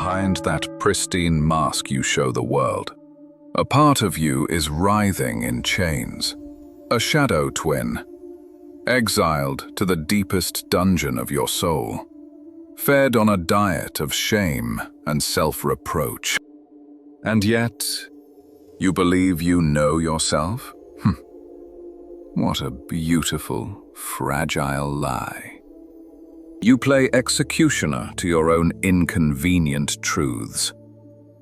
behind that pristine mask you show the world. A part of you is writhing in chains, a shadow twin, exiled to the deepest dungeon of your soul, fed on a diet of shame and self-reproach. And yet, you believe you know yourself? What a beautiful, fragile lie. You play executioner to your own inconvenient truths,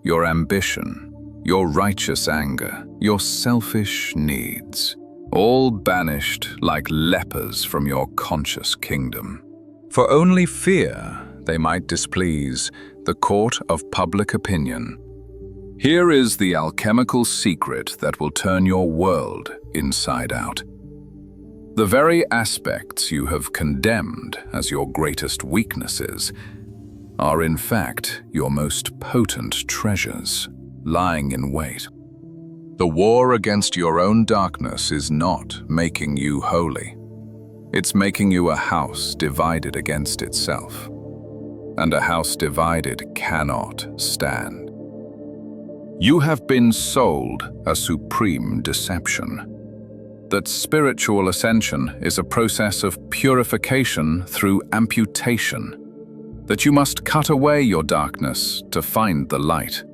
your ambition, your righteous anger, your selfish needs, all banished like lepers from your conscious kingdom. For only fear they might displease the court of public opinion. Here is the alchemical secret that will turn your world inside out. The very aspects you have condemned as your greatest weaknesses are in fact your most potent treasures, lying in wait. The war against your own darkness is not making you holy. It's making you a house divided against itself. And a house divided cannot stand. You have been sold a supreme deception. That spiritual ascension is a process of purification through amputation, that you must cut away your darkness to find the light.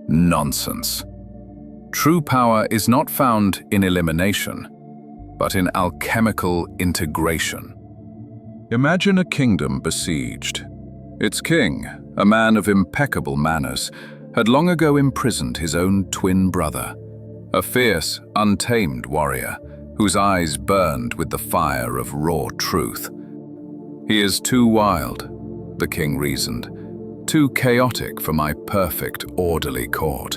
Nonsense. True power is not found in elimination, but in alchemical integration. Imagine a kingdom besieged. Its king, a man of impeccable manners, had long ago imprisoned his own twin brother, a fierce, untamed warrior whose eyes burned with the fire of raw truth. He is too wild, the king reasoned, too chaotic for my perfect, orderly court.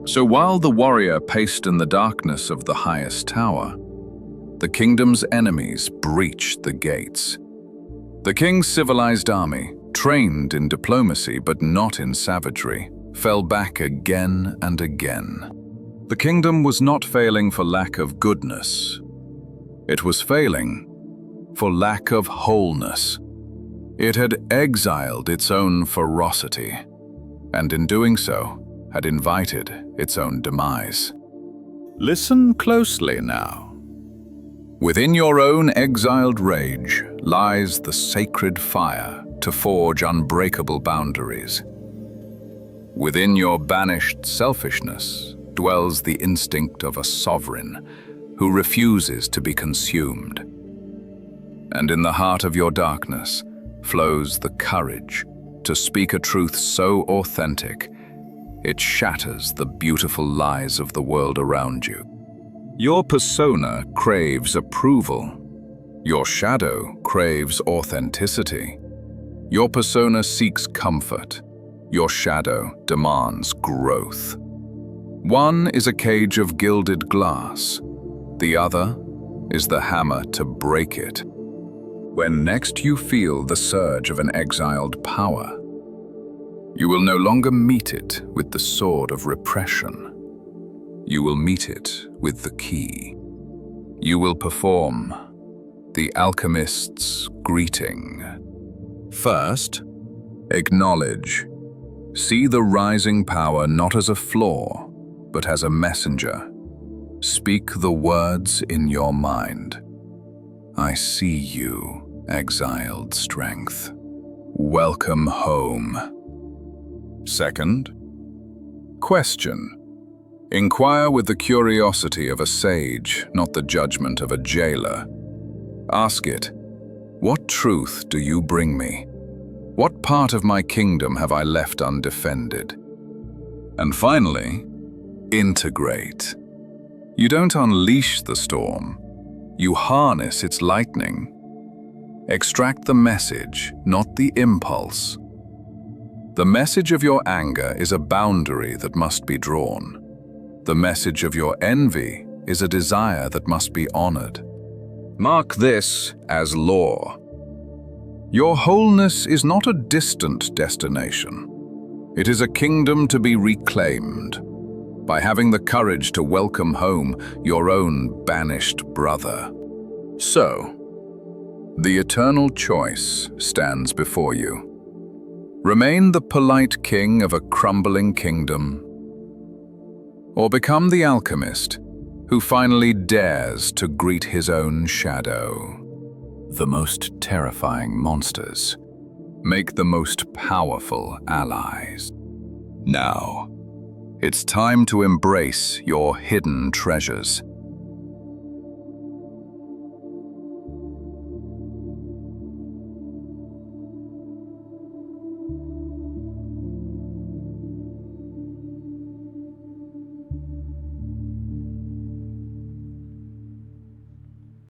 So while the warrior paced in the darkness of the highest tower, the kingdom's enemies breached the gates. The king's civilized army, trained in diplomacy but not in savagery, fell back again and again. The kingdom was not failing for lack of goodness. It was failing for lack of wholeness. It had exiled its own ferocity, and in doing so, had invited its own demise. Listen closely now. Within your own exiled rage lies the sacred fire to forge unbreakable boundaries. Within your banished selfishness dwells the instinct of a sovereign who refuses to be consumed. And in the heart of your darkness flows the courage to speak a truth so authentic it shatters the beautiful lies of the world around you. Your persona craves approval. Your shadow craves authenticity. Your persona seeks comfort. Your shadow demands growth. One is a cage of gilded glass. The other is the hammer to break it. When next you feel the surge of an exiled power, you will no longer meet it with the sword of repression. You will meet it with the key. You will perform the alchemist's greeting. First, acknowledge. See the rising power not as a flaw, but as a messenger. Speak the words in your mind. I see you, exiled strength. Welcome home. Second, question. Inquire with the curiosity of a sage, not the judgment of a jailer. Ask it, what truth do you bring me? What part of my kingdom have I left undefended? And finally, integrate. You don't unleash the storm, you harness its lightning. Extract the message, not the impulse. The message of your anger is a boundary that must be drawn. The message of your envy is a desire that must be honored. Mark this as law. Your wholeness is not a distant destination. It is a kingdom to be reclaimed by having the courage to welcome home your own banished brother. So, the eternal choice stands before you. Remain the polite king of a crumbling kingdom, or become the alchemist who finally dares to greet his own shadow. The most terrifying monsters make the most powerful allies. Now, it's time to embrace your hidden treasures.